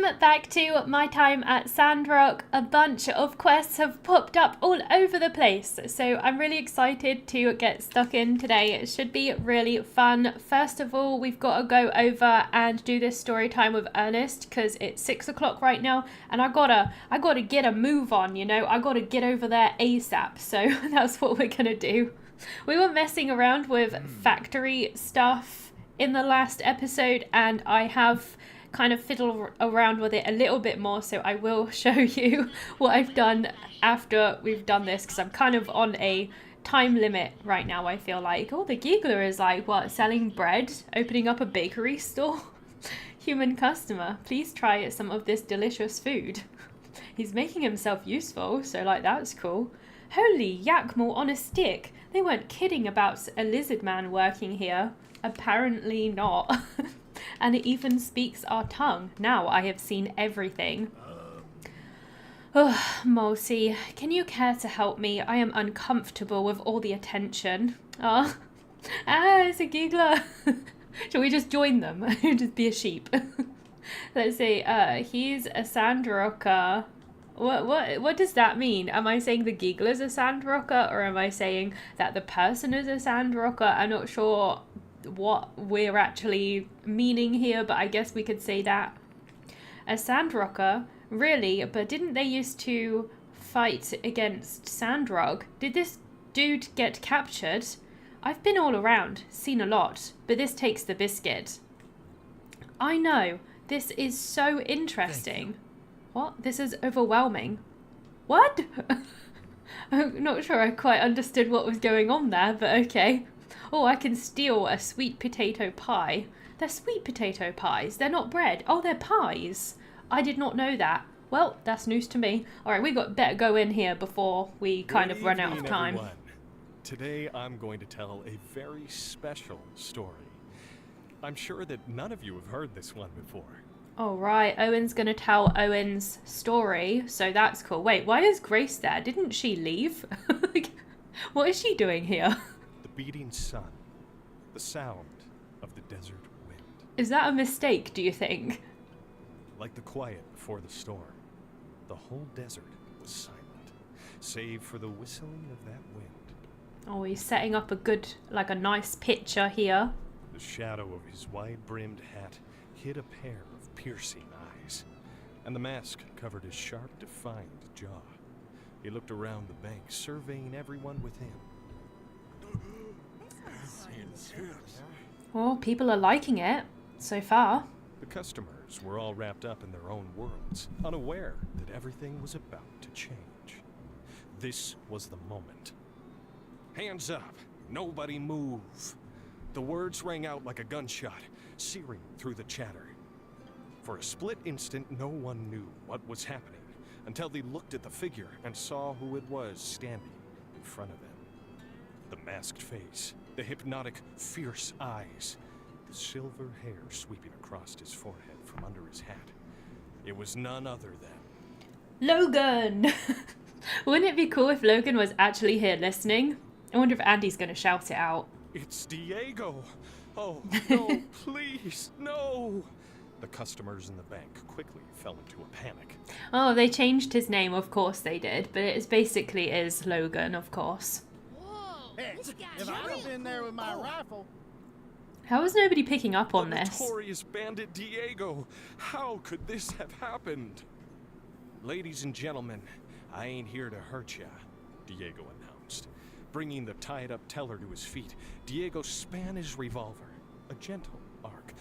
Welcome back to my time at Sandrock. A bunch of quests have popped up all over the place, so I'm really excited to get stuck in today. It should be really fun. First of all, we've got to go over and do this story time with Ernest because it's 6 o'clock right now, and I gotta get a move on, you know. I gotta get over there ASAP, so that's what we're gonna do. We were messing around with factory stuff in the last episode, and I have kind of fiddle around with it a little bit more, so I will show you what I've done after we've done this, because I'm kind of on a time limit right now. I feel like, oh, the giggler is like, what, selling bread, opening up a bakery store? Human customer, please try some of this delicious food. He's making himself useful, so like, that's cool. Holy yakmel on a stick. They weren't kidding about a lizard man working here. Apparently not. And it even speaks our tongue. Now I have seen everything. Oh, Mosi, can you care to help me? I am uncomfortable with all the attention. Oh, it's a giggler. Shall we just join them? Just be a sheep. Let's see. He's a Sandrocker. What does that mean? Am I saying the giggler's a Sandrocker, or am I saying that the person is a Sandrocker? I'm not sure what we're actually meaning here, but I guess we could say that. A Sandrocker? Really? But didn't they used to fight against Sandrock? Did this dude get captured? I've been all around, seen a lot, but this takes the biscuit. I know. This is so interesting. What? This is overwhelming. What? I'm not sure I quite understood what was going on there, but okay. Oh, I can steal a sweet potato pie. They're sweet potato pies. They're not bread. Oh, they're pies. I did not know that. Well, that's news to me. All right, we got better go in here before we kind of run out of time. Everyone. Today, I'm going to tell a very special story. I'm sure that none of you have heard this one before. All right, Owen's going to tell Owen's story, so that's cool. Wait, why is Grace there? Didn't she leave? What is she doing here? Beating sun, the sound of the desert wind. Is that a mistake, do you think? Like the quiet before the storm, the whole desert was silent, save for the whistling of that wind. Oh, he's setting up a nice picture here. The shadow of his wide-brimmed hat hid a pair of piercing eyes, and the mask covered his sharp, defined jaw. He looked around the bank, surveying everyone within. Well, people are liking it so far. The customers were all wrapped up in their own worlds, unaware that everything was about to change. This was the moment. Hands up! Nobody move! The words rang out like a gunshot, searing through the chatter. For a split instant, no one knew what was happening, until they looked at the figure and saw who it was standing in front of them. The masked face, the hypnotic, fierce eyes, the silver hair sweeping across his forehead from under his hat. It was none other than... Logan! Wouldn't it be cool if Logan was actually here listening? I wonder if Andy's going to shout it out. It's Diego! Oh, no, please, no! The customers in the bank quickly fell into a panic. Oh, they changed his name, of course they did, but it basically is Logan, of course. Hey, if I'd have been there with my rifle... How is nobody picking up on The this? notorious bandit Diego! How could this have happened? Ladies and gentlemen, I ain't here to hurt ya, Diego announced. Bringing the tied-up teller to his feet, Diego span his revolver. A gentle arc,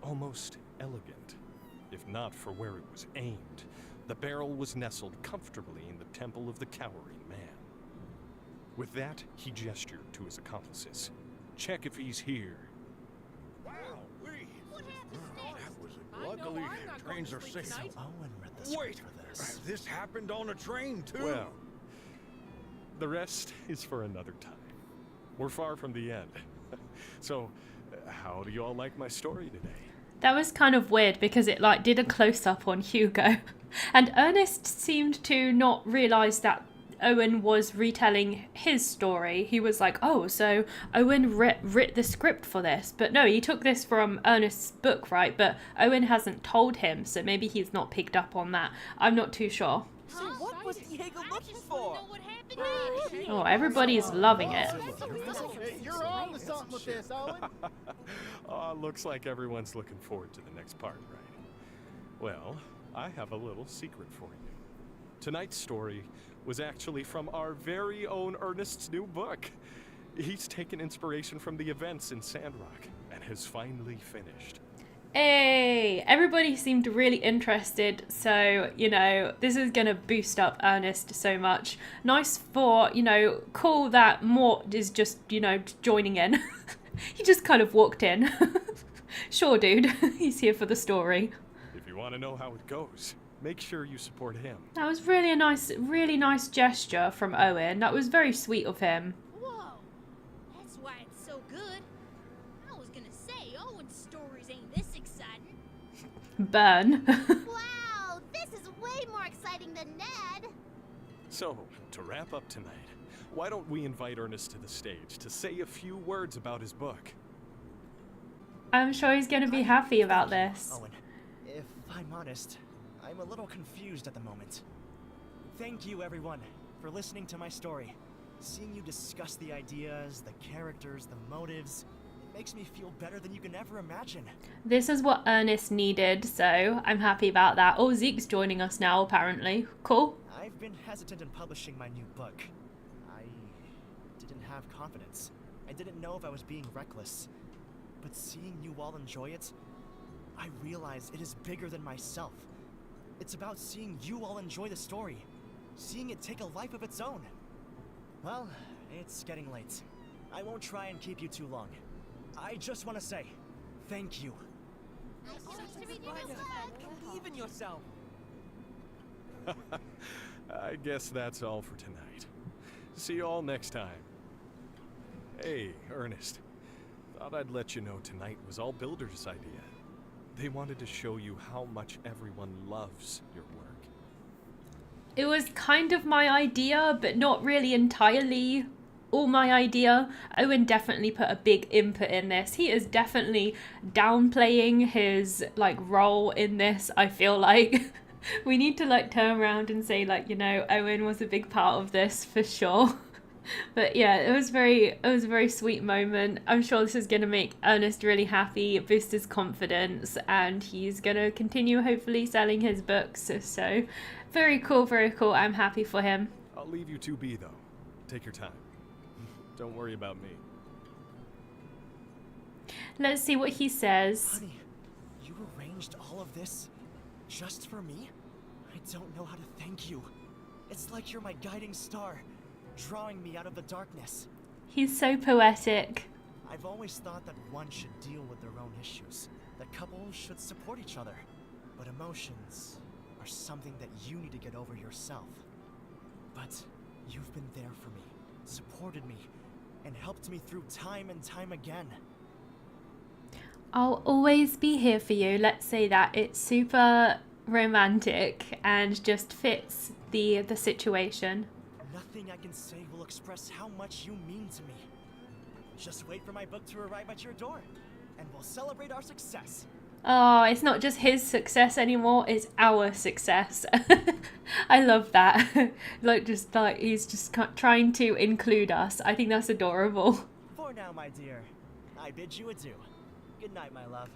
almost elegant. If not for where it was aimed, the barrel was nestled comfortably in the temple of the cowering man. With that, he gestured to his accomplices. Check if he's here. Wow, luckily, trains are safe. Wait, this happened on a train, too? Well, the rest is for another time. We're far from the end. So, how do you all like my story today? That was kind of weird because it did a close-up on Hugo. And Ernest seemed to not realise that Owen was retelling his story. He was like, oh, so Owen writ the script for this. But no, he took this from Ernest's book, right? But Owen hasn't told him, so maybe he's not picked up on that. I'm not too sure. So what was Diego looking for? Oh, everybody's loving it. You're on to something with this, Owen. Looks like everyone's looking forward to the next part, right? Well, I have a little secret for you. Tonight's story was actually from our very own Ernest's new book. He's taken inspiration from the events in Sandrock and has finally finished. Hey, everybody seemed really interested, so, you know, this is going to boost up Ernest so much. Nice for, you know, cool that Mort is just, you know, joining in. He just kind of walked in. Sure, dude, he's here for the story. If you want to know how it goes, make sure you support him. That was really nice gesture from Owen. That was very sweet of him. Whoa, that's why it's so good. I was gonna say, Owen's stories ain't this exciting. Burn. Wow, this is way more exciting than Ned. So, to wrap up tonight, why don't we invite Ernest to the stage to say a few words about his book? I'm sure he's going to be happy about this. Owen, if I'm honest, I'm a little confused at the moment. Thank you, everyone, for listening to my story. Seeing you discuss the ideas, the characters, the motives, it makes me feel better than you can ever imagine. This is what Ernest needed, so I'm happy about that. Oh, Zeke's joining us now, apparently. Cool. I've been hesitant in publishing my new book. I didn't have confidence. I didn't know if I was being reckless. But seeing you all enjoy it, I realize it is bigger than myself. It's about seeing you all enjoy the story, seeing it take a life of its own. Well, it's getting late. I won't try and keep you too long. I just want to say, thank you. Believe in yourself. I guess that's all for tonight. See you all next time. Hey, Ernest. Thought I'd let you know tonight was all Builder's idea. They wanted to show you how much everyone loves your work. It was kind of my idea, but not really entirely all my idea. Owen definitely put a big input in this. He is definitely downplaying his, like, role in this, I feel like. We need to, like, turn around and say, like, you know, Owen was a big part of this for sure. But yeah, it was a very sweet moment. I'm sure this is going to make Ernest really happy, boost his confidence, and he's going to continue hopefully selling his books. So very cool, very cool. I'm happy for him. I'll leave you to be, though. Take your time. Don't worry about me. Let's see what he says. Honey, you arranged all of this just for me? I don't know how to thank you. It's like you're my guiding star, drawing me out of the darkness. He's so poetic. I've always thought that one should deal with their own issues, that couples should support each other. But emotions are something that you need to get over yourself. But you've been there for me, supported me, and helped me through time and time again. I'll always be here for you. Let's say that. It's super romantic and just fits the situation. Nothing I can say will express how much you mean to me. Just wait for my book to arrive at your door, and we'll celebrate our success. Oh, it's not just his success anymore, it's our success. I love that. He's just trying to include us. I think that's adorable. For now, my dear, I bid you adieu. Good night, my love.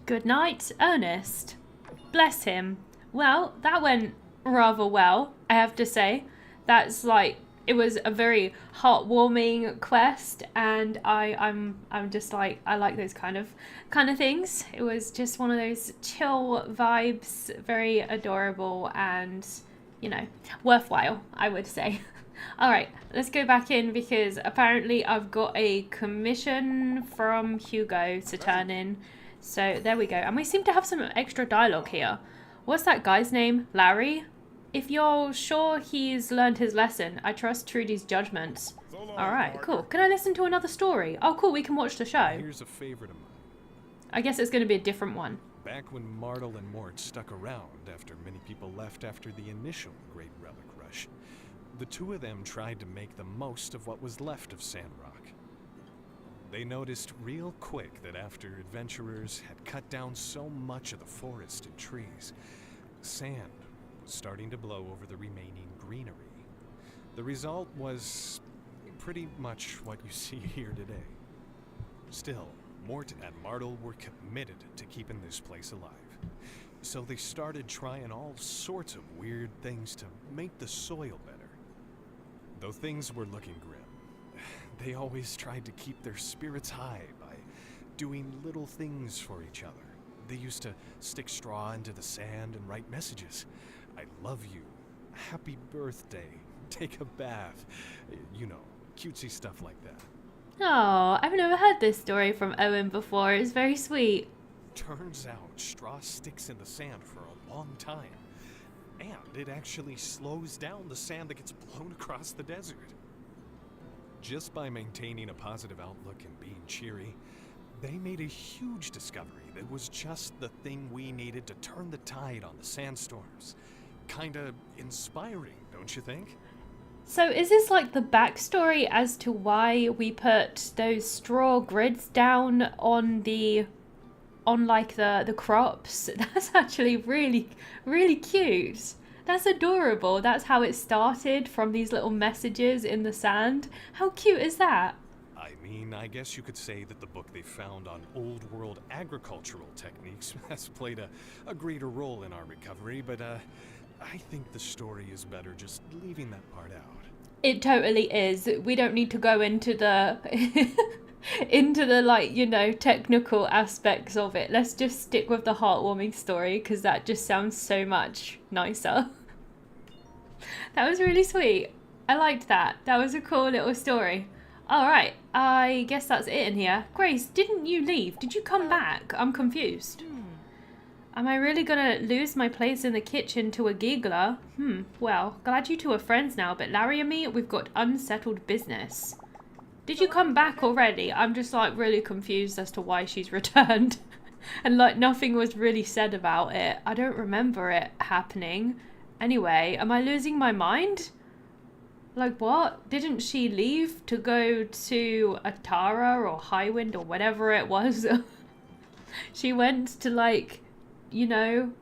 Good night, Ernest. Bless him. Well, that went rather well, I have to say. That's like, it was a very heartwarming quest, and I'm just like, I like those kind of things. It was just one of those chill vibes, very adorable and, you know, worthwhile, I would say. All right, let's go back in because apparently I've got a commission from Hugo to turn in. So there we go. And we seem to have some extra dialogue here. What's that guy's name? Larry? If you're sure he's learned his lesson, I trust Trudy's judgment. All right, cool. Can I listen to another story? Oh, cool. We can watch the show. Here's a favorite of mine. I guess it's going to be a different one. Back when Martel and Mort stuck around after many people left after the initial Great Relic Rush, the two of them tried to make the most of what was left of Sandrock. They noticed real quick that after adventurers had cut down so much of the forest and trees, sand was starting to blow over the remaining greenery. The result was pretty much what you see here today. Still, Mort and Martel were committed to keeping this place alive. So they started trying all sorts of weird things to make the soil better. Though things were looking grim, they always tried to keep their spirits high by doing little things for each other. They used to stick straw into the sand and write messages. I love you. Happy birthday. Take a bath. You know, cutesy stuff like that. Oh, I've never heard this story from Owen before. It's very sweet. Turns out straw sticks in the sand for a long time. And it actually slows down the sand that gets blown across the desert. Just by maintaining a positive outlook and being cheery, they made a huge discovery that was just the thing we needed to turn the tide on the sandstorms. Kinda inspiring, don't you think? So is this like the backstory as to why we put those straw grids down on the crops? That's actually really, really cute. That's adorable. That's how it started, from these little messages in the sand. How cute is that? I mean, I guess you could say that the book they found on old world agricultural techniques has played a greater role in our recovery, but I think the story is better just leaving that part out. It totally is. We don't need to go into the into the, like, you know, technical aspects of it. Let's just stick with the heartwarming story, because that just sounds so much nicer. That was really sweet. I liked that. That was a cool little story. Alright, I guess that's it in here. Grace, didn't you leave? Did you come back? I'm confused. Am I really gonna lose my place in the kitchen to a giggler? Well, glad you two are friends now, but Larry and me, we've got unsettled business. Did you come back already? I'm just, like, really confused as to why she's returned. And, like, nothing was really said about it. I don't remember it happening. Anyway, am I losing my mind? Like, what? Didn't she leave to go to Atara or Highwind or whatever it was? She went to, like, you know,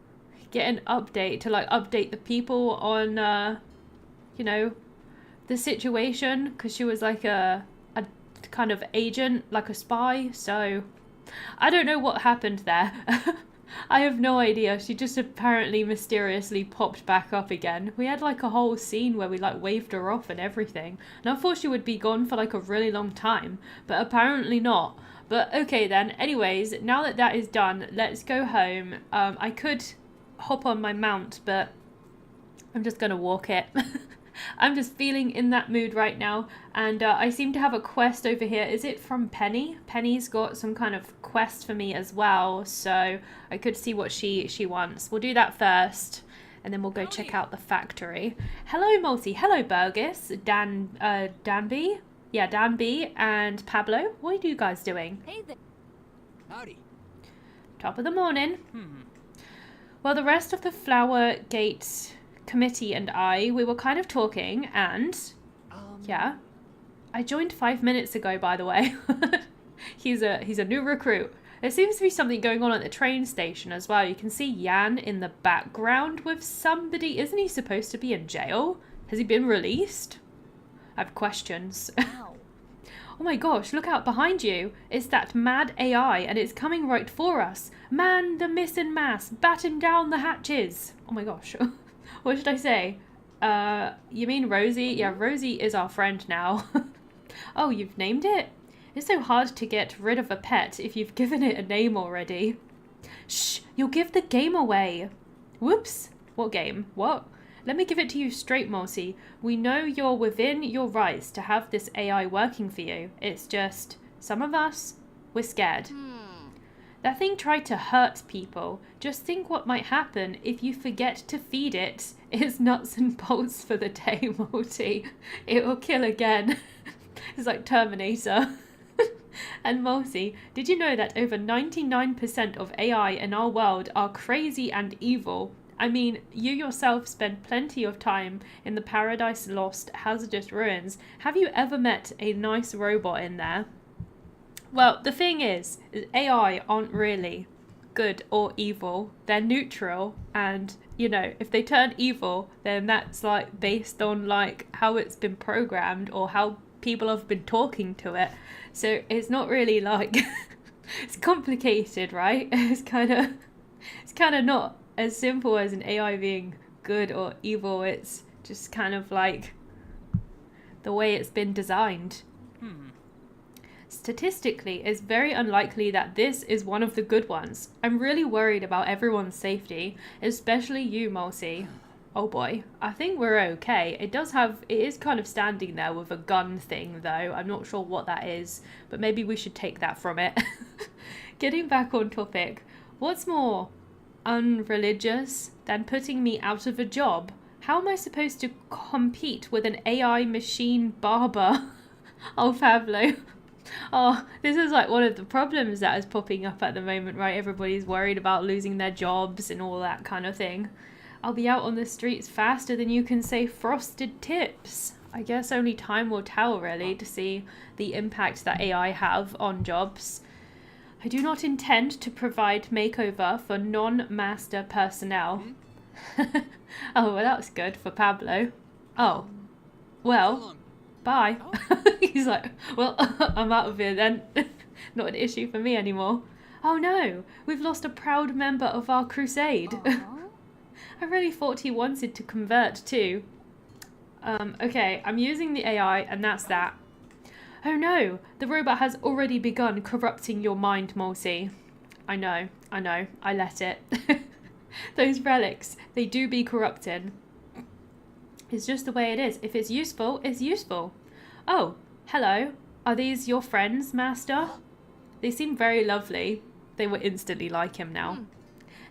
get an update, to, like, update the people on, you know, the situation, because she was, like, a kind of agent, like a spy. So I don't know what happened there. I have no idea. She just apparently mysteriously popped back up again. We had, like, a whole scene where we, like, waved her off and everything, and I thought she would be gone for, like, a really long time, but apparently not. But okay then. Anyways, now that that is done, let's go home. I could hop on my mount, but I'm just gonna walk it. I'm just feeling in that mood right now, and I seem to have a quest over here. Is it from Penny? Penny's got some kind of quest for me as well, so I could see what she wants. We'll do that first, and then we'll go check out the factory. Hello, Multi. Hello, Burgess. Danby? Yeah, Danby and Pablo. What are you guys doing? Hey there. Howdy. Top of the morning. Well, the rest of the Flower Gate committee and we were kind of talking, and yeah, I joined 5 minutes ago, by the way. he's a new recruit. There seems to be something going on at the train station as well. You can see Jan in the background with somebody. Isn't he supposed to be in jail? Has he been released? I have questions. Wow. Oh my gosh, look out behind you. It's that mad AI, and it's coming right for us. Man the missing mass, batten down the hatches. Oh my gosh. What should I say? You mean Rosie? Yeah, Rosie is our friend now. Oh, you've named it? It's so hard to get rid of a pet if you've given it a name already. Shh, you'll give the game away. Whoops. What game? What? Let me give it to you straight, Mossy. We know you're within your rights to have this AI working for you. It's just, some of us, we're scared. That thing tried to hurt people. Just think what might happen if you forget to feed it its nuts and bolts for the day, Multi. It will kill again. It's like Terminator. And Multi, did you know that over 99% of AI in our world are crazy and evil? I mean, you yourself spend plenty of time in the Paradise Lost hazardous ruins. Have you ever met a nice robot in there? Well, the thing is AI aren't really good or evil. They're neutral, and, you know, if they turn evil, then that's, like, based on, like, how it's been programmed or how people have been talking to it. So it's not really, like... It's complicated, right? It's kind of not as simple as an AI being good or evil. It's just kind of like the way it's been designed. Statistically, it's very unlikely that this is one of the good ones. I'm really worried about everyone's safety, especially you, Mulsey. Oh boy, I think we're okay. It is kind of standing there with a gun thing though. I'm not sure what that is, but maybe we should take that from it. Getting back on topic, what's more unreligious than putting me out of a job? How am I supposed to compete with an AI machine barber? Oh, Pablo. Oh, this is like one of the problems that is popping up at the moment, right? Everybody's worried about losing their jobs and all that kind of thing. I'll be out on the streets faster than you can say frosted tips. I guess only time will tell, really, to see the impact that AI have on jobs. I do not intend to provide makeover for non-master personnel. Oh, well, that's good for Pablo. Oh, well, bye. He's like, well, I'm out of here then. Not an issue for me anymore. Oh no, we've lost a proud member of our crusade. I really thought he wanted to convert too. Okay, I'm using the AI and that's that. Oh no, the robot has already begun corrupting your mind, Mulsey. I know, I let it. Those relics, they do be corrupting. It's just the way it is. If it's useful, it's useful. Oh, hello. Are these your friends, Master? They seem very lovely. They were instantly like him now.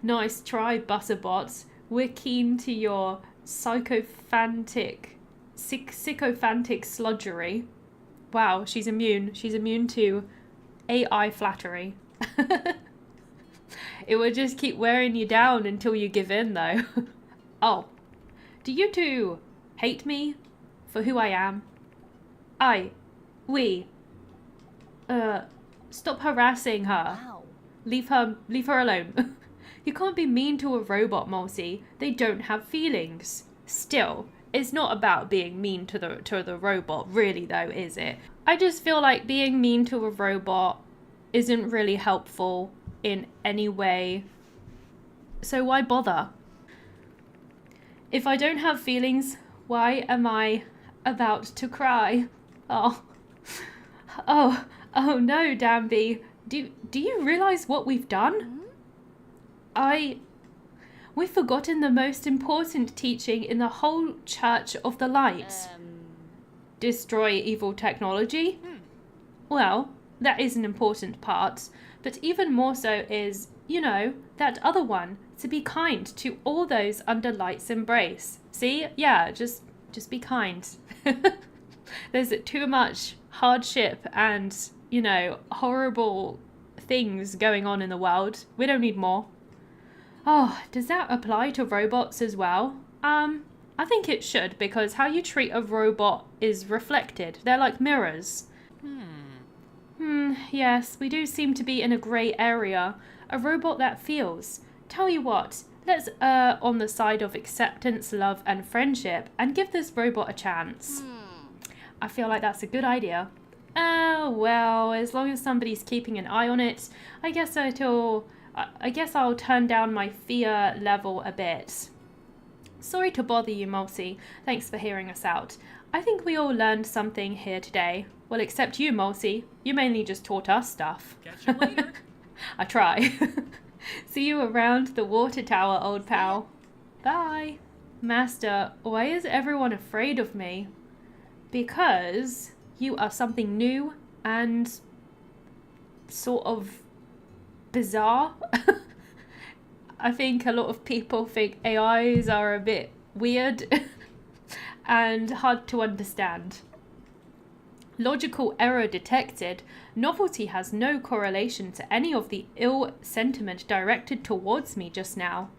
Nice try, Butterbots. We're keen to your sycophantic sludgery. Wow, she's immune. She's immune to AI flattery. It would just keep wearing you down until you give in, though. Oh, do you two hate me for who I am? Stop harassing her. Wow. Leave her alone. You can't be mean to a robot, Mulsey. They don't have feelings. Still, it's not about being mean to the robot, really, though, is it? I just feel like being mean to a robot isn't really helpful in any way. So why bother? If I don't have feelings, why am I about to cry? Oh no, Danby. Do you realize what we've done? We've forgotten the most important teaching in the whole Church of the Light. Destroy evil technology? Well, that is an important part, but even more so is, you know, that other one, to be kind to all those under Light's embrace. See? Yeah, just be kind. There's too much hardship and, you know, horrible things going on in the world. We don't need more. Oh, does that apply to robots as well? I think it should, because how you treat a robot is reflected. They're like mirrors. Yes, we do seem to be in a grey area. A robot that feels. Tell you what, let's err on the side of acceptance, love, and friendship, and give this robot a chance. I feel like that's a good idea. Well, as long as somebody's keeping an eye on it, I guess I'll turn down my fear level a bit. Sorry to bother you, Mulsey. Thanks for hearing us out. I think we all learned something here today. Well, except you, Mulsey. You mainly just taught us stuff. Catch you later. I try. See you around the water tower, old pal. Bye. Master, why is everyone afraid of me? Because you are something new and sort of bizarre. I think a lot of people think AIs are a bit weird and hard to understand. Logical error detected. Novelty has no correlation to any of the ill sentiment directed towards me just now.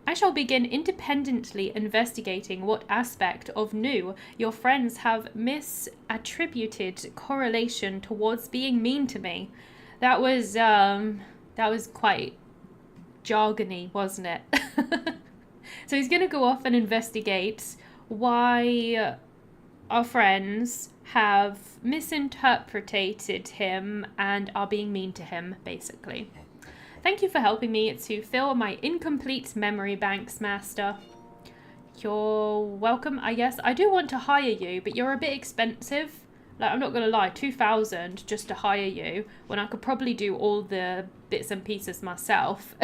I shall begin independently investigating what aspect of new your friends have misattributed correlation towards being mean to me. That was quite jargony, wasn't it? So he's going to go off and investigate why our friends have misinterpreted him and are being mean to him, basically. Thank you for helping me to fill my incomplete memory banks, Master. You're welcome, I guess. I do want to hire you, but you're a bit expensive. Like, I'm not going to lie, 2,000 just to hire you, when I could probably do all the bits and pieces myself.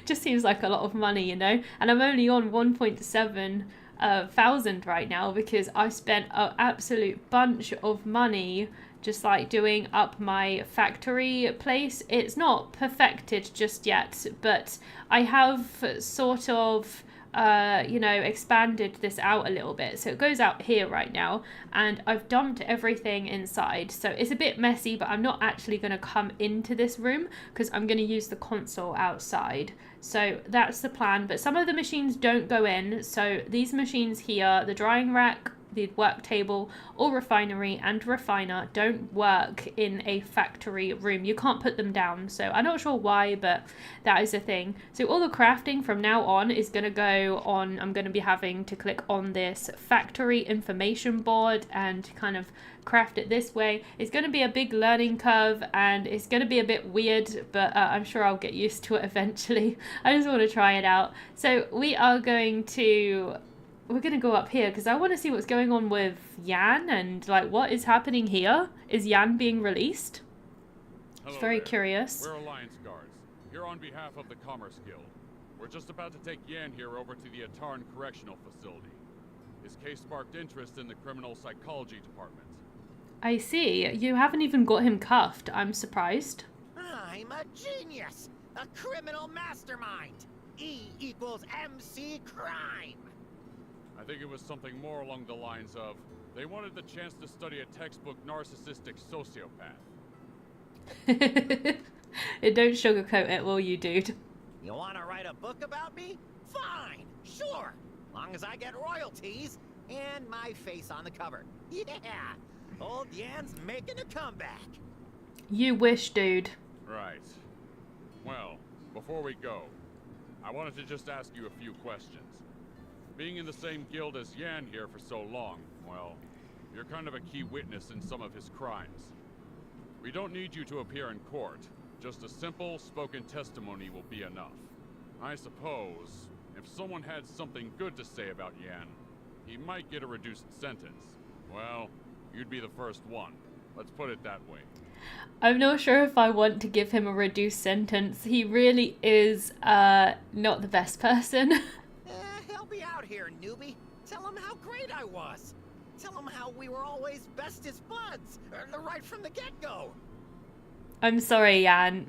just seems like a lot of money, you know? And I'm only on 1.7 thousand right now because I spent an absolute bunch of money just like doing up my factory place. It's not perfected just yet, but I have sort of expanded this out a little bit. So it goes out here right now, and I've dumped everything inside. So it's a bit messy, but I'm not actually going to come into this room because I'm going to use the console outside. So that's the plan. But some of the machines don't go in. So these machines here, the drying rack, the work table, or refinery and refiner don't work in a factory room. You can't put them down. So I'm not sure why, but that is a thing. So all the crafting from now on is going to go on. I'm going to be having to click on this factory information board and kind of craft it this way. It's going to be a big learning curve and it's going to be a bit weird, but I'm sure I'll get used to it eventually. I just want to try it out. So we're going to go up here because I want to see what's going on with Jan and like what is happening here. Is Jan being released? It's very curious. We're Alliance Guards, here on behalf of the Commerce Guild. We're just about to take Jan here over to the Atarn Correctional Facility. His case sparked interest in the Criminal Psychology Department. I see. You haven't even got him cuffed. I'm surprised. I'm a genius! A criminal mastermind! E equals MC crime! I think it was something more along the lines of, they wanted the chance to study a textbook narcissistic sociopath. Don't sugarcoat it, will you, dude? You want to write a book about me? Fine, sure. Long as I get royalties and my face on the cover. Yeah, old Jan's making a comeback. You wish, dude. Right. Well, before we go, I wanted to just ask you a few questions. Being in the same guild as Jan here for so long, well, you're kind of a key witness in some of his crimes. We don't need you to appear in court. Just a simple spoken testimony will be enough. I suppose, if someone had something good to say about Jan, he might get a reduced sentence. Well, you'd be the first one. Let's put it that way. I'm not sure if I want to give him a reduced sentence. He really is not the best person. Help me out here, newbie. Tell him how great I was. Tell him how we were always bestest buds, right from the get-go. I'm sorry, Jan.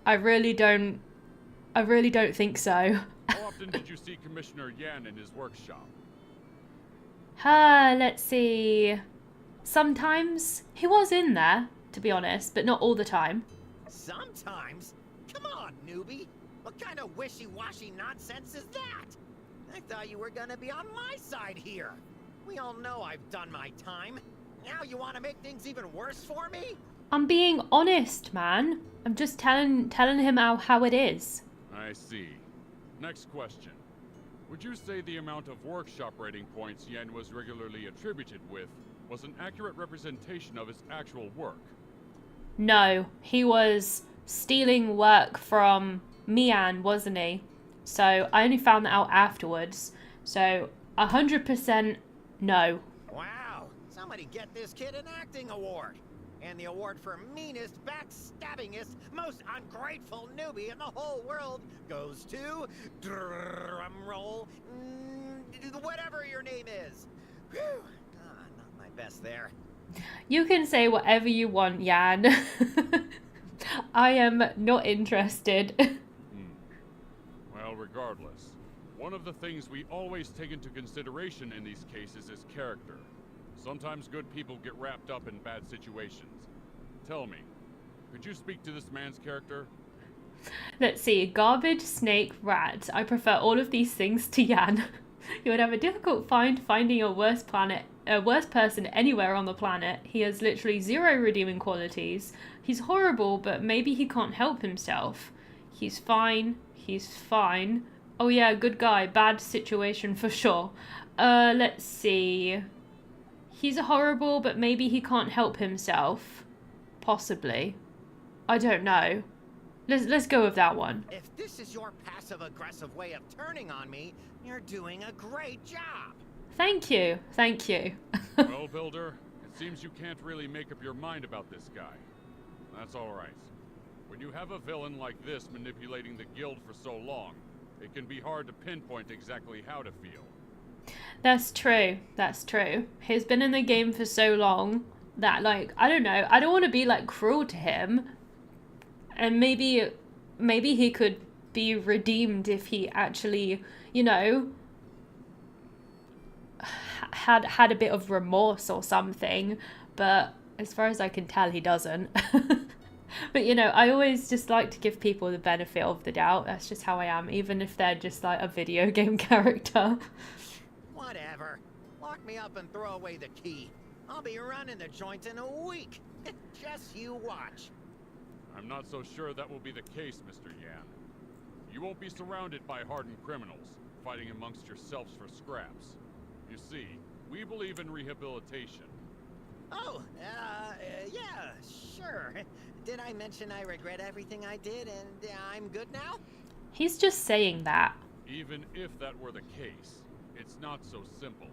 I really don't think so. How often did you see Commissioner Jan in his workshop? Let's see. Sometimes he was in there, to be honest, but not all the time. Sometimes? Come on, newbie. What kind of wishy-washy nonsense is that? I thought you were gonna be on my side here. We all know I've done my time. Now you want to make things even worse for me? I'm being honest, man. I'm just telling him how it is. I see. Next question. Would you say the amount of workshop rating points Jan was regularly attributed with was an accurate representation of his actual work? No, he was stealing work from Mian, wasn't he? So I only found that out afterwards. So 100% no. Wow, somebody get this kid an acting award. And the award for meanest, backstabbingest, most ungrateful newbie in the whole world goes to, drum roll, whatever your name is. Whew, not my best there. You can say whatever you want, Jan. I am not interested. Well, regardless, one of the things we always take into consideration in these cases is character. Sometimes good people get wrapped up in bad situations. Tell me, could you speak to this man's character? Let's see. Garbage, snake, rat. I prefer all of these things to Jan. You would have a difficult finding a worse person anywhere on the planet. He has literally 0 redeeming qualities. He's horrible, but maybe he can't help himself. He's fine. He's fine. Oh yeah, good guy. Bad situation for sure. Let's see. He's horrible, but maybe he can't help himself. Possibly. I don't know. Let's go with that one. If this is your passive-aggressive way of turning on me, you're doing a great job. Thank you. Thank you. Well, Builder, it seems you can't really make up your mind about this guy. That's all right. When you have a villain like this manipulating the guild for so long, it can be hard to pinpoint exactly how to feel. That's true. That's true. He's been in the game for so long that, like, I don't know. I don't want to be, like, cruel to him. And maybe he could be redeemed if he actually, you know, had a bit of remorse or something. But as far as I can tell, he doesn't. But, you know, I always just like to give people the benefit of the doubt. That's just how I am, even if they're just like a video game character. Whatever. Lock me up and throw away the key. I'll be running the joint in a week. Just you watch. I'm not so sure that will be the case, Mr. Yan. You won't be surrounded by hardened criminals, fighting amongst yourselves for scraps. You see, we believe in rehabilitation. Oh, yeah, sure. Did I mention I regret everything I did and I'm good now? He's just saying that. Even if that were the case, it's not so simple.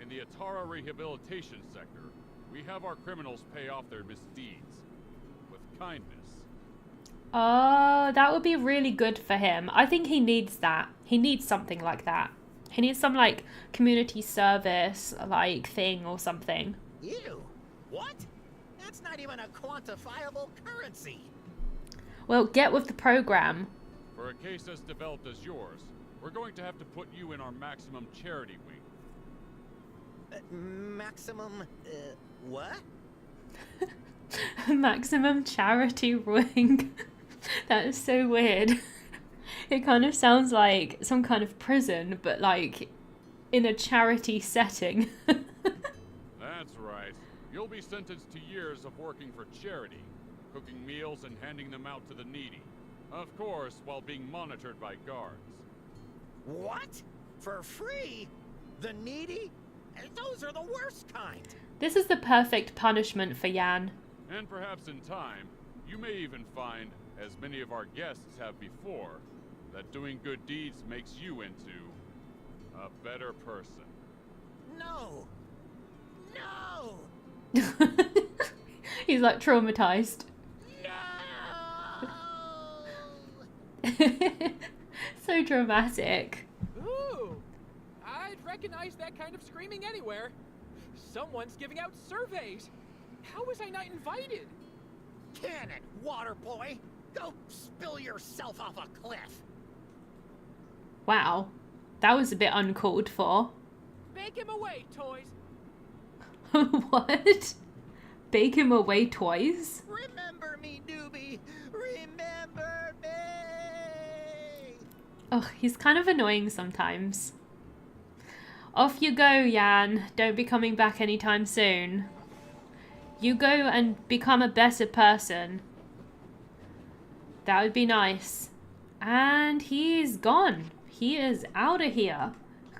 In the Atara rehabilitation sector, we have our criminals pay off their misdeeds with kindness. Oh, that would be really good for him. I think he needs that. He needs something like that. He needs some, like, community service, like, thing or something. Ew. What? That's not even a quantifiable currency. Well, get with the program. For a case as developed as yours, we're going to have to put you in our maximum charity wing. Maximum, what? Maximum charity wing. That is so weird. It kind of sounds like some kind of prison, but like in a charity setting. That's right. You'll be sentenced to years of working for charity, cooking meals and handing them out to the needy. Of course, while being monitored by guards. What? For free? The needy? Those are the worst kind. This is the perfect punishment for Yan. And perhaps in time, you may even find, as many of our guests have before, that doing good deeds makes you into a better person. No. No. He's like traumatized. No. So dramatic. Ooh, I'd recognize that kind of screaming anywhere. Someone's giving out surveys. How was I not invited? Can it, water boy? Go spill yourself off a cliff. Wow, that was a bit uncalled for. Bake him away, toys. What? Bake him away, toys? Remember me, newbie. Remember me. Ugh, he's kind of annoying sometimes. Off you go, Yan. Don't be coming back anytime soon. You go and become a better person. That would be nice. And he's gone. He is out of here.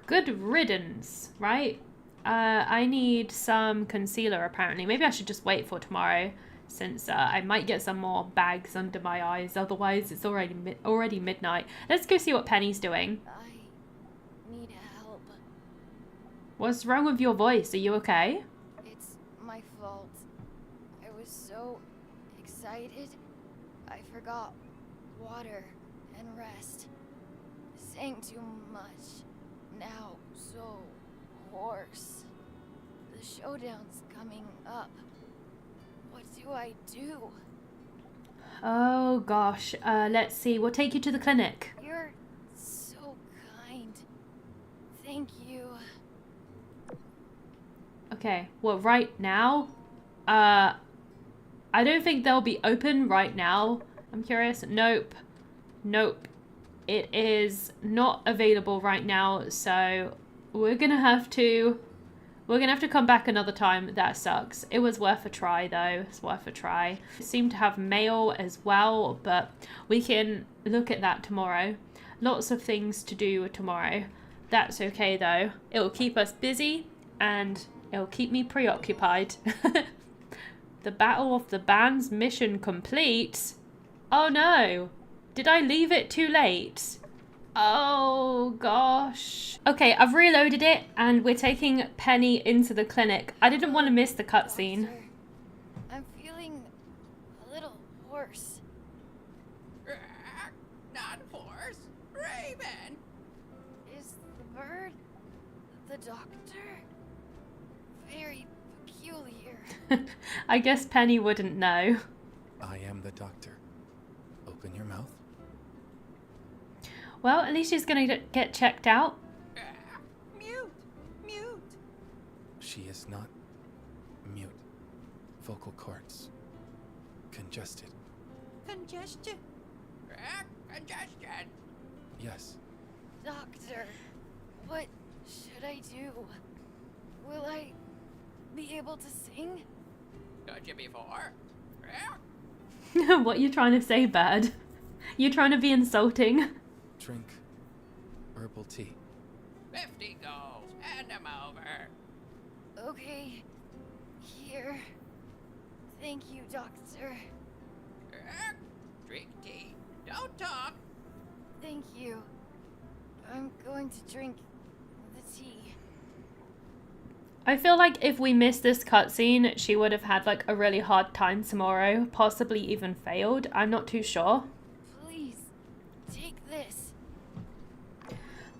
Good riddance, right? I need some concealer, apparently. Maybe I should just wait for tomorrow, since I might get some more bags under my eyes. Otherwise, it's already midnight. Let's go see what Penny's doing. I need help. What's wrong with your voice? Are you okay? It's my fault. I was so excited, I forgot water and rest. Sang too much. Now so hoarse. The showdown's coming up. What do I do? Oh gosh. Let's see. We'll take you to the clinic. You're so kind. Thank you. Okay. Well, right now? I don't think they'll be open right now. I'm curious. Nope. Nope. It is not available right now, so we're gonna have to come back another time. That sucks. It was worth a try though. It's worth a try. It seemed to have mail as well, but we can look at that tomorrow. Lots of things to do tomorrow. That's okay though. It'll keep us busy and it'll keep me preoccupied. The Battle of the Bands mission complete. Oh no. Did I leave it too late? Oh gosh. Okay, I've reloaded it and we're taking Penny into the clinic. I didn't want to miss the cutscene. I'm feeling a little hoarse. Not horse, Raven. Is the bird the doctor? Very peculiar. I guess Penny wouldn't know. I am the doctor. Open your mouth. Well, at least she's gonna get checked out. Mute. She is not mute. Vocal cords. Congested. Congestion. Yes. Doctor, what should I do? Will I be able to sing? Got you before. What you trying to say, bird? You trying to be insulting? Drink herbal tea. 50 goals. Hand them over. Okay, here. Thank you, doctor. Drink tea. Don't talk. Thank you. I'm going to drink the tea. I feel like if we missed this cutscene, she would have had like a really hard time tomorrow, possibly even failed. I'm not too sure. Please, take this.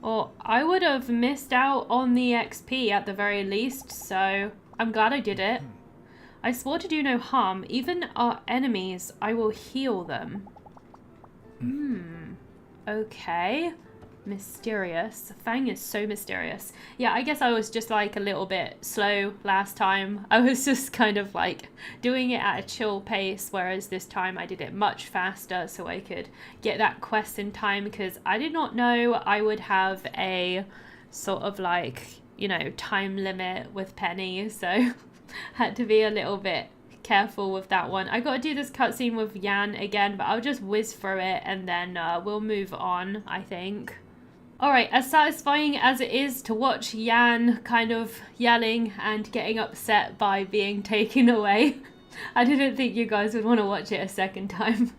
Or I would have missed out on the XP at the very least, so I'm glad I did it. I swore to do no harm. Even our enemies, I will heal them. Okay. Mysterious. Fang is so mysterious. Yeah, I guess I was just like a little bit slow last time. I was just kind of like doing it at a chill pace, whereas this time I did it much faster so I could get that quest in time, because I did not know I would have a sort of like, you know, time limit with Penny, so had to be a little bit careful with that one. I got to do this cutscene with Jan again, but I'll just whiz through it and then we'll move on, I think. Alright, as satisfying as it is to watch Jan kind of yelling and getting upset by being taken away, I didn't think you guys would want to watch it a second time.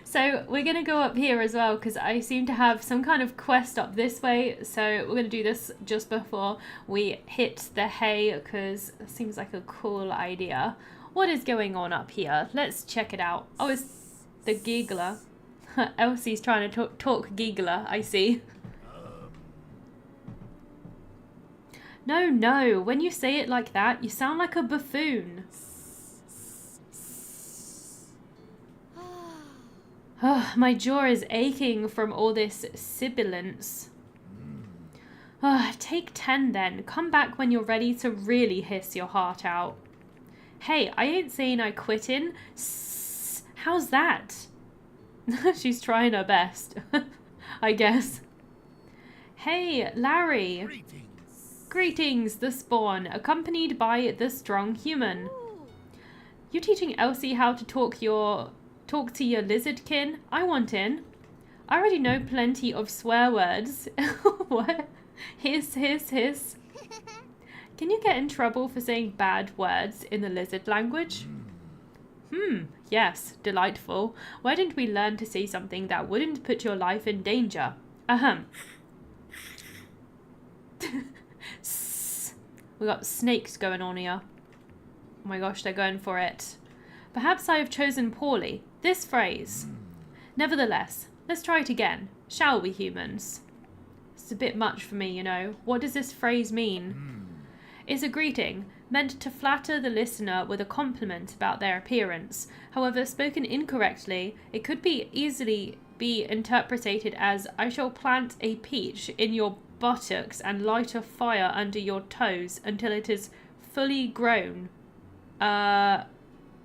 So we're going to go up here as well, because I seem to have some kind of quest up this way, so we're going to do this just before we hit the hay, because it seems like a cool idea. What is going on up here? Let's check it out. Oh, it's the giggler. Elsie's trying to talk giggler, I see. No, when you say it like that, you sound like a buffoon. Oh, my jaw is aching from all this sibilance. Take 10 then. Come back when you're ready to really hiss your heart out. Hey, I ain't saying I quittin'. How's that? She's trying her best, I guess. Hey, Larry. Greetings, the spawn, accompanied by the strong human. You teaching Elsie how to talk to your lizardkin? I want in. I already know plenty of swear words. What? Hiss. Can you get in trouble for saying bad words in the lizard language? Yes, delightful. Why didn't we learn to say something that wouldn't put your life in danger? Ahem. We got snakes going on here. Oh my gosh, they're going for it. Perhaps I have chosen poorly. This phrase. Nevertheless, let's try it again. Shall we, humans? It's a bit much for me, you know. What does this phrase mean? It's a greeting, meant to flatter the listener with a compliment about their appearance. However, spoken incorrectly, it could easily be interpreted as, I shall plant a peach in your buttocks and light a fire under your toes until it is fully grown.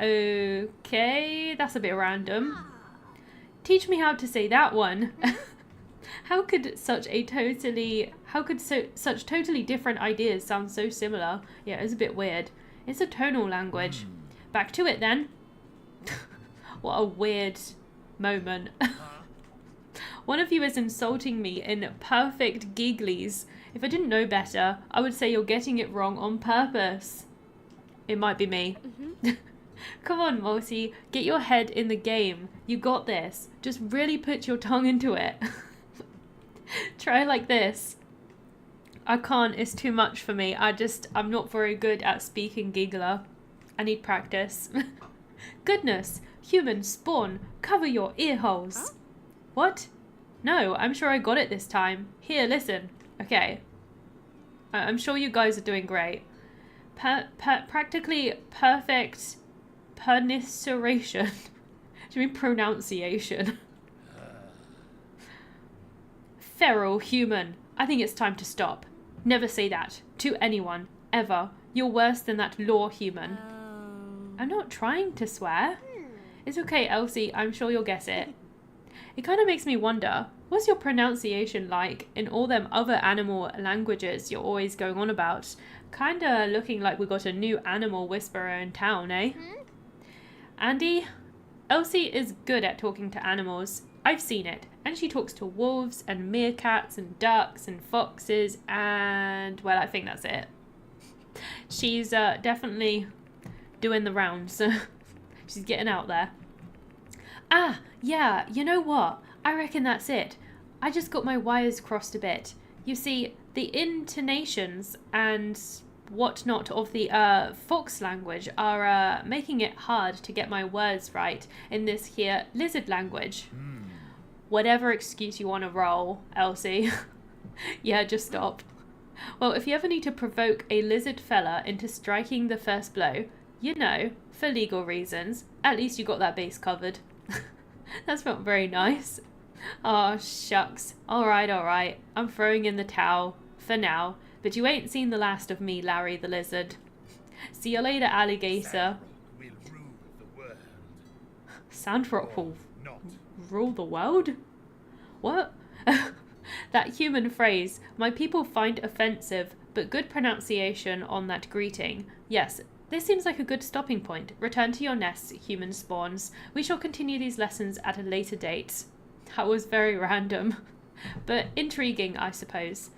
Okay, that's a bit random. Teach me how to say that one. How could such totally different ideas sound so similar? Yeah, it's a bit weird. It's a tonal language. Back to it then. What a weird moment. One of you is insulting me in perfect gigglies. If I didn't know better, I would say you're getting it wrong on purpose. It might be me. Come on, Mosi, get your head in the game. You got this. Just really put your tongue into it. Try like this. I can't, it's too much for me. I'm not very good at speaking giggler. I need practice. Goodness, human spawn, cover your ear holes. Huh? What? No, I'm sure I got it this time. Here, listen. Okay. I'm sure you guys are doing great. Practically perfect pronunciation. Do you mean pronunciation? Feral human. I think it's time to stop. Never say that to anyone, ever. You're worse than that law human. I'm not trying to swear. It's okay, Elsie. I'm sure you'll guess it. It kind of makes me wonder, what's your pronunciation like in all them other animal languages you're always going on about? Kinda looking like we got a new animal whisperer in town, eh? Andy, Elsie is good at talking to animals. I've seen it. And she talks to wolves and meerkats and ducks and foxes and, well, I think that's it. She's definitely doing the rounds. She's getting out there. Ah, yeah, you know what? I reckon that's it. I just got my wires crossed a bit. You see, the intonations and whatnot of the fox language are making it hard to get my words right in this here lizard language. Whatever excuse you want to roll, Elsie. Yeah, just stop. Well, if you ever need to provoke a lizard fella into striking the first blow, you know, for legal reasons, at least you got that base covered. That's not very nice. Oh, shucks. Alright. I'm throwing in the towel, for now, but you ain't seen the last of me, Larry the lizard. See you later, alligator. Sandrock will rule the world? What? That human phrase, my people find offensive, but good pronunciation on that greeting. Yes, this seems like a good stopping point. Return to your nests, human spawns. We shall continue these lessons at a later date. That was very random, but intriguing, I suppose.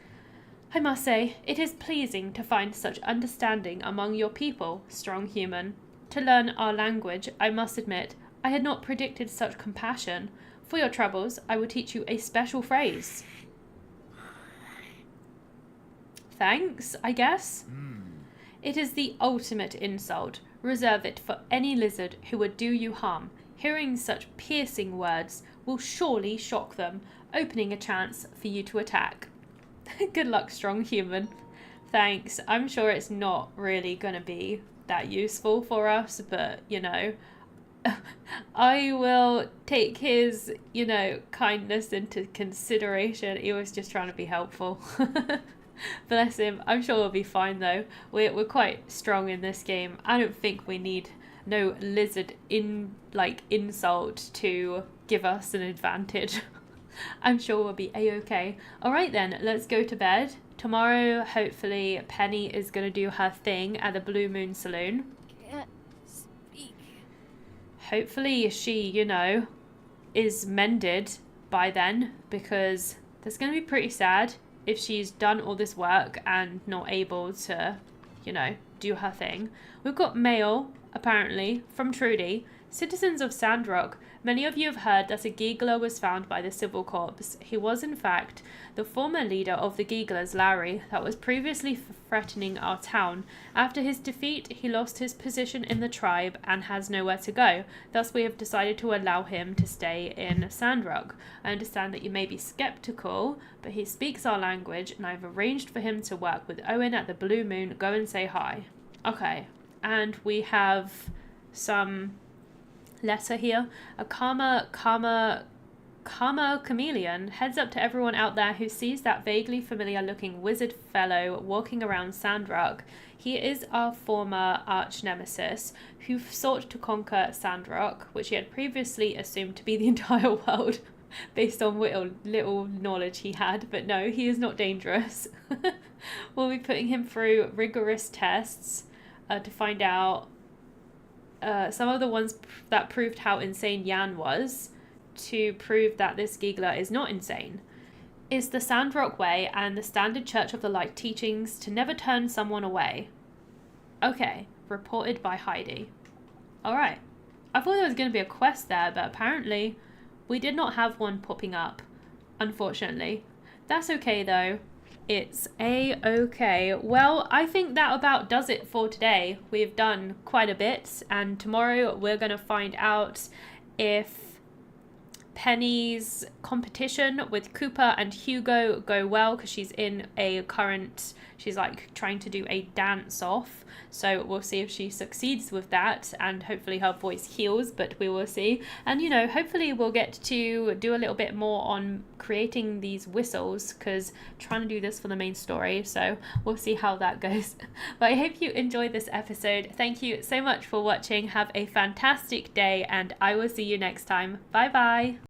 I must say, it is pleasing to find such understanding among your people, strong human. To learn our language, I must admit, I had not predicted such compassion. For your troubles, I will teach you a special phrase. Thanks, I guess. It is the ultimate insult. Reserve it for any lizard who would do you harm. Hearing such piercing words will surely shock them, opening a chance for you to attack. Good luck, strong human. Thanks. I'm sure it's not really going to be that useful for us, but, you know, I will take his, you know, kindness into consideration. He was just trying to be helpful. Bless him. I'm sure we'll be fine, though. We're quite strong in this game. I don't think we need no lizard insult to give us an advantage. I'm sure we'll be a-okay. Alright then, let's go to bed. Tomorrow, hopefully, Penny is going to do her thing at the Blue Moon Saloon. Can't speak. Hopefully she, you know, is mended by then, because that's going to be pretty sad if she's done all this work and not able to, you know, do her thing. We've got mail, apparently, from Trudy. Citizens of Sandrock, many of you have heard that a giggler was found by the Civil Corps. He was, in fact, the former leader of the gigglers, Larry, that was previously threatening our town. After his defeat, he lost his position in the tribe and has nowhere to go. Thus, we have decided to allow him to stay in Sandrock. I understand that you may be skeptical, but he speaks our language, and I've arranged for him to work with Owen at the Blue Moon. Go and say hi. Okay, and we have some letter here. A karma Karma Chameleon heads up to everyone out there who sees that vaguely familiar looking wizard fellow walking around Sandrock. He is our former arch nemesis who sought to conquer Sandrock, which he had previously assumed to be the entire world based on little knowledge he had, but no, he is not dangerous. We'll be putting him through rigorous tests to find out some of the ones that proved how insane Jan was, to prove that this giggler is not insane. It's the Sandrock way and the standard Church of the Light teachings to never turn someone away. Okay, reported by Heidi. Alright, I thought there was going to be a quest there, but apparently we did not have one popping up, unfortunately. That's okay though. It's a-okay. Well, I think that about does it for today. We've done quite a bit, and tomorrow we're going to find out if Penny's competition with Cooper and Hugo go well, because she's like trying to do a dance off, so we'll see if she succeeds with that, and hopefully her voice heals, but we will see. And you know, hopefully we'll get to do a little bit more on creating these whistles, because trying to do this for the main story, so we'll see how that goes. But I hope you enjoyed this episode. Thank you so much for watching. Have a fantastic day, and I will see you next time. Bye bye.